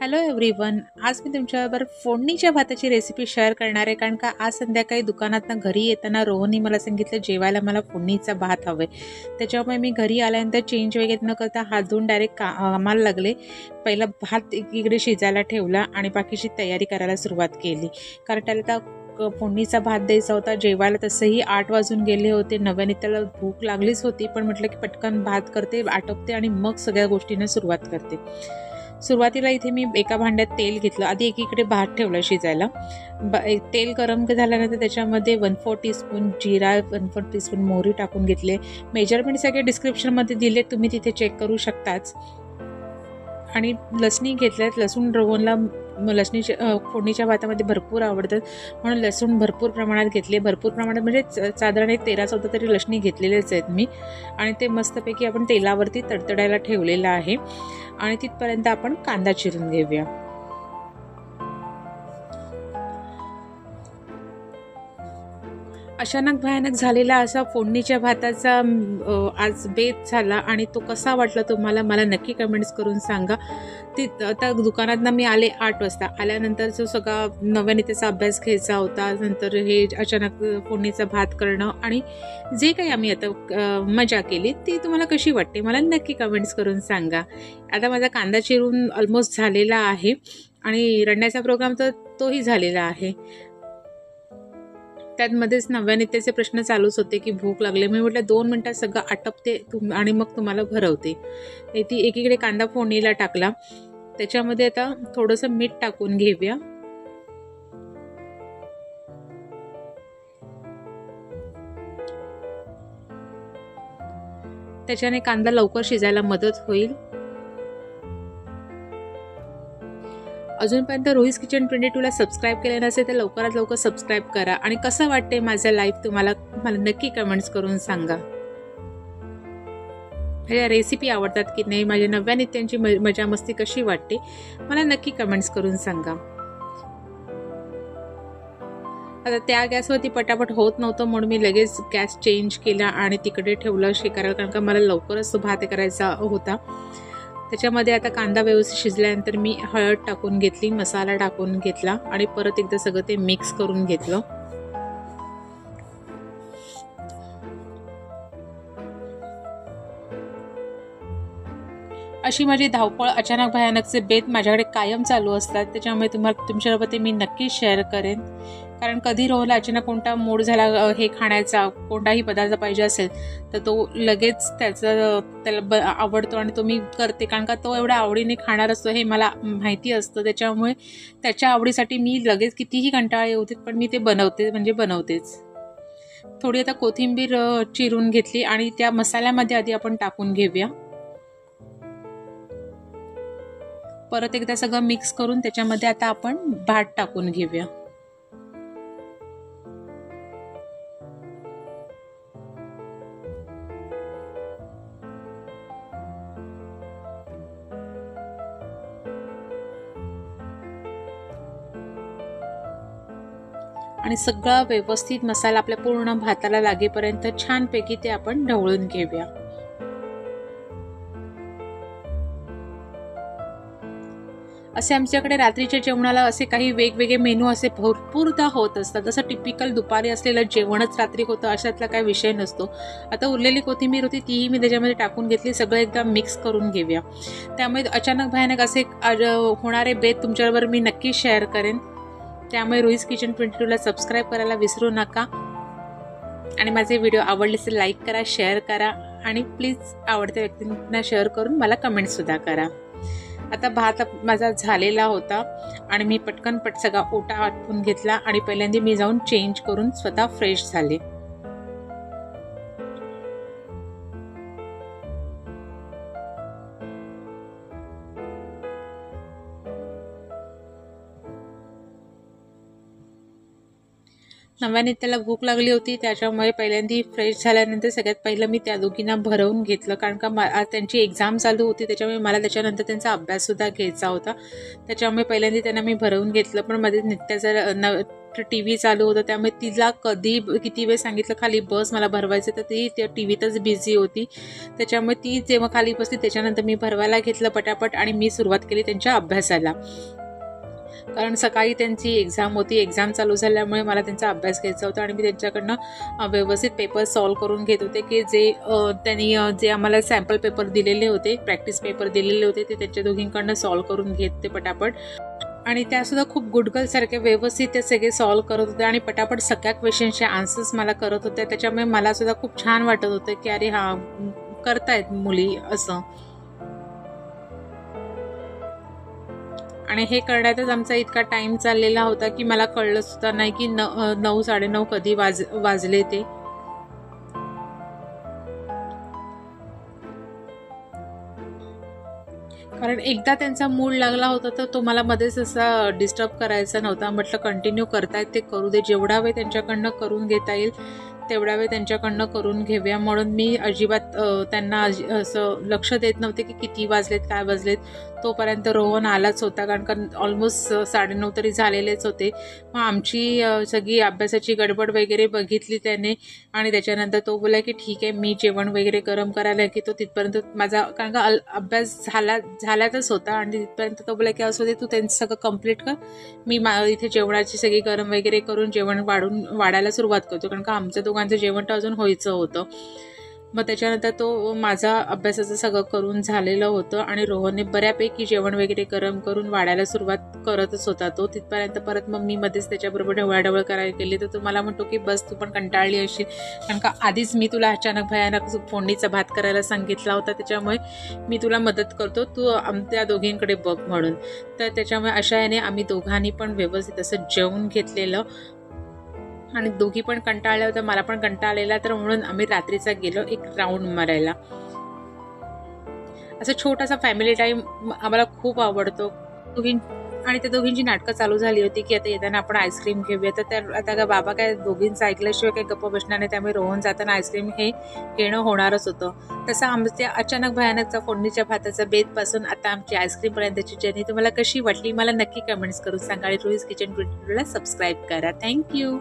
Hello everyone. आज मी तुमच्याबरोबर फोडणीच्या भाताची रेसिपी शेअर करणार आहे. कारण का आज संध्याकाळी दुकानातनं घरी येताना रोहननी मला सांगितलं जेवायला मला फोडणीचा भात हवं आहे. त्याच्यामुळे मी घरी आल्यानंतर चेंज वगैरे न करता हात धुवून डायरेक्ट कामाला लागले. पहिला भात एकीकडे शिजायला ठेवला आणि बाकीची तयारी करायला सुरुवात केली. कारण त्याला फोडणीचा भात द्यायचा होता. जेवायला तसंही 8 वाजून गेले होते. नव्याने त्याला भूक लागलीच होती, पण म्हटलं की पटकन भात करते, आटपते आणि मग सगळ्या गोष्टींना सुरुवात करते. सुरुवातीला इथे मी एका भांड्यात तेल घेतलं. आधी एकीकडे भात ठेवला शिजायला. तेल गरम झाल्यानंतर त्याच्यामध्ये 1/4 टीस्पून जिरा, 1/4 टीस्पून मोहरी टाकून घेतले. मेजरमेंट सगळे डिस्क्रिप्शनमध्ये दिले, तुम्ही तिथे चेक करू शकताच. आणि लसणी घेतल्यात. लसूण रोहनला लसणीच्या फोडणीच्या भातामध्ये भरपूर आवडतात, म्हणून लसूण भरपूर प्रमाणात घेतले. भरपूर प्रमाणात म्हणजे साधारण एक 13-14 तरी लसणी घेतलेलेच आहेत मी. आणि ते मस्तपैकी आपण तेलावरती तडतडायला ठेवलेलं आहे. आणि तिथपर्यंत आपण कांदा चिरून घेऊया. अचानक भयानक झालेला असा फोडणीच्या भाताचा आज बेत झाला. आणि तो कसा वाटला तुम्हाला मला नक्की कमेंट्स करून सांगा. आता दुकानातनं मी आले 8 वाजता. आल्यानंतर जो सगळा नव्याने त्याचा अभ्यास घ्यायचा होता, नंतर हे अचानक फोडणीचा भात करणं आणि जे काही आम्ही आता मजा केली ती तुम्हाला कशी वाटते मला नक्की कमेंट्स करून सांगा. आता माझा कांदा चिरून ऑलमोस्ट झालेला आहे आणि रंण्याचा प्रोग्राम तर तोही झालेला आहे. त्यातमध्येच नव्याने प्रश्न चालूच होते की भूक लागले. मी म्हटलं 2 मिनटात सगळं आटपते आणि मग तुम्हाला भरवते. ती एकीकडे कांदा फोडणीला टाकला. त्याच्यामध्ये आता थोडंसं मीठ टाकून घेऊया. त्याच्याने कांदा लवकर शिजायला मदत होईल. अजूनपर्यंत रोहिस किचन 22ला सबस्क्राईब केलं नसेल तर लवकरात लवकर सबस्क्राईब करा. आणि कसं वाटते माझं लाईव्ह तुम्हाला मला नक्की कमेंट्स करून सांगा. ह्या रेसिपी आवडतात की नाही, माझ्या नव्या नित्यांची मजा मस्ती कशी वाटते मला नक्की कमेंट्स करून सांगा. आता त्या गॅसवरती पटापट होत नव्हतं, म्हणून मी लगेच गॅस चेंज केला आणि तिकडे ठेवलं शेकायला. कारण का मला लवकरच तो भात करायचा होता. त्याच्यामध्ये आता कांदा व्यवस्थित शिजल्यानंतर मी हळद टाकून घेतली, मसाला टाकून घेतला आणि परत एकदा सगळं ते मिक्स करून घेतलं. अशी माझी धावपळ अचानक भयानकचे बेत माझ्याकडे कायम चालू असतात. त्याच्यामुळे तुमच्यासोबत ते मी नक्की शेअर करेन. कारण कधी रोहला अचानक कोणता मूड झाला हे खाण्याचा, कोणताही पदार्थ पाहिजे असेल तर तो लगेच त्याला आवडतो आणि तो मी करते. कारण का तो एवढ्या आवडीने खाणार असतो हे मला माहिती असतं. त्याच्यामुळे त्याच्या आवडीसाठी मी लगेच कितीही कंटाळे होते पण मी ते बनवतेच. थोडी आता कोथिंबीर चिरून घेतली आणि त्या मसाल्यामध्ये आधी आपण टाकून घेऊया. परत एकदा सगळं मिक्स करून त्याच्यामध्ये आता आपण भात टाकून घेऊया. आणि सगळा व्यवस्थित मसाला आपल्या पूर्ण भाताला लागेपर्यंत छानपैकी ते आपण ढवळून घेऊया. असे आमच्याकडे रात्रीच्या जेवणाला असे काही वेगवेगळे मेनू असे भरपूरदा होत असतात. जसं टिपिकल दुपारी असलेलं जेवणच रात्री होतं अशातला काही विषय नसतो. आता उरलेली कोथिंबीर होती तीही मी त्याच्यामध्ये टाकून घेतली. सगळं एकदा मिक्स करून घेऊया. त्यामुळे अचानक भयानक असे होणारे बेत तुमच्याबरोबर मी नक्की शेअर करेन. त्यामुळे रोहिस किचन 22ला सबस्क्राईब करायला विसरू नका. आणि माझे व्हिडिओ आवडले असेल लाईक करा, शेअर करा आणि प्लीज आवडत्या व्यक्तींना शेअर करून मला कमेंटसुद्धा करा. आता भात माझा झालेला होता आणि मी पटकन सगळा ओटा आटपून घेतला आणि पहिल्यांदा मी जाऊन चेंज करून स्वतः फ्रेश झाले. नव्याने त्याला भूक लागली होती, त्याच्यामुळे पहिल्यांदा फ्रेश झाल्यानंतर सगळ्यात पहिलं मी त्या दोघींना भरवून घेतलं. कारण का त्यांची एक्झाम चालू होती, त्याच्यामुळे मला त्याच्यानंतर त्यांचा अभ्याससुद्धा घ्यायचा होता. त्याच्यामुळे पहिल्यांदा त्यांना मी भरवून घेतलं. पण मध्ये नित्याचा टी व्ही चालू होतं, त्यामुळे तिला कधी किती वेळ सांगितलं खाली बस मला भरवायचं, तर ती त्या टी व्हीतच बिझी होती. त्याच्यामुळे ती जेव्हा खाली बसली त्याच्यानंतर मी भरवायला घेतलं पटापट आणि मी सुरुवात केली त्यांच्या अभ्यासाला. कारण सकाळी त्यांची एक्झाम होती, एक्झाम चालू झाल्यामुळे मला त्यांचा अभ्यास घ्यायचा होता आणि मी त्यांच्याकडनं व्यवस्थित पेपर सॉल्व करून घेत होते, की जे त्यांनी जे आम्हाला सॅम्पल पेपर दिलेले होते, प्रॅक्टिस पेपर दिलेले होते, ते त्यांच्या दोघींकडनं सॉल्व करून घेत ते पटापट. आणि त्यासुद्धा खूप गुड गर्लसारखे व्यवस्थित ते सगळे सॉल्व करत होते आणि पटापट सगळ्या क्वेश्चनचे आन्सर्स मला करत होते. त्याच्यामुळे मलासुद्धा खूप छान वाटत होतं, की अरे हां, करतायत मुली असं. आणि हे करण्यातच आमचा इतका टाईम चाललेला होता की मला कळलं सुद्धा नाही की 9 9:30 कधी वाजले ते. कारण एकदा त्यांचा मूड लागला होता तर तो मला मध्येच असा डिस्टर्ब करायचा नव्हता. म्हटलं कंटिन्यू करतायत ते करू दे, जेवढा वेळ त्यांच्याकडनं करून घेता येईल तेवढा वेळ त्यांच्याकडनं करून घेऊया, म्हणून मी अजिबात त्यांना असं लक्ष देत नव्हते की किती वाजलेत काय वाजलेत. तोपर्यंत रोहन आलाच होता, कारण का ऑलमोस्ट 9:30 तरी झालेलेच होते. मग आमची सगळी अभ्यासाची गडबड वगैरे बघितली त्याने आणि त्याच्यानंतर तो बोला की ठीक आहे, मी जेवण वगैरे गरम करायला की तो तिथपर्यंत माझा, कारण का अभ्यास झाल्यातच होता आणि तिथपर्यंत तो बोला की असू दे, तू त्यांचं सगळं कंप्लीट कर, मी इथे जेवणाची सगळी गरम वगैरे करून जेवण वाढायला सुरुवात करतो, कारण का आमचं दोघांचं जेवण तर अजून व्हायचं होतं. मग त्याच्यानंतर तो माझा अभ्यासाचं सगळं करून झालेलं होतं आणि रोहनने बऱ्यापैकी जेवण वगैरे गरम करून वाढायला सुरुवात करतच होता तो. तिथपर्यंत परत मग मी मध्येच त्याच्याबरोबर ढवळाढवळ करायला गेली, तर तो मला म्हणतो की बस तू पण कंटाळली असेल, कारण का आधीच मी तुला अचानक भयानक फोडणीचा भात करायला सांगितला होता, त्याच्यामुळे मी तुला मदत करतो, तू आमच्या दोघींकडे बघ म्हणून. तर त्याच्यामुळे अशा याने आम्ही दोघांनी पण व्यवस्थित असं जेवून घेतलेलं आणि दोघी पण कंटाळल्या होत्या, मला पण कंटाळा आलेला, तर म्हणून आम्ही रात्रीचा गेलो एक राऊंड मारायला. असं छोटासा फॅमिली टाईम आम्हाला खूप आवडतो. आणि त्या दोघींची नाटकं चालू झाली होती की आता येताना आपण आईस्क्रीम घेऊया, तर त्या आता का बाबा काय दोघींचं ऐकल्याशिवाय काही गप्प बसणार नाही, त्यामुळे रोहन जाताना आईस्क्रीम हे घेणं होणारच होतं. तसं आमच्या अचानक भयानकचा फोडणीच्या भाताचा बेतपासून आता आमची आईस्क्रीमपर्यंतची जर्नी तुम्हाला कशी वाटली मला नक्की कमेंट्स करून सांगा आणि रोहीज किचन 22 ला सबस्क्राईब करा. थँक्यू.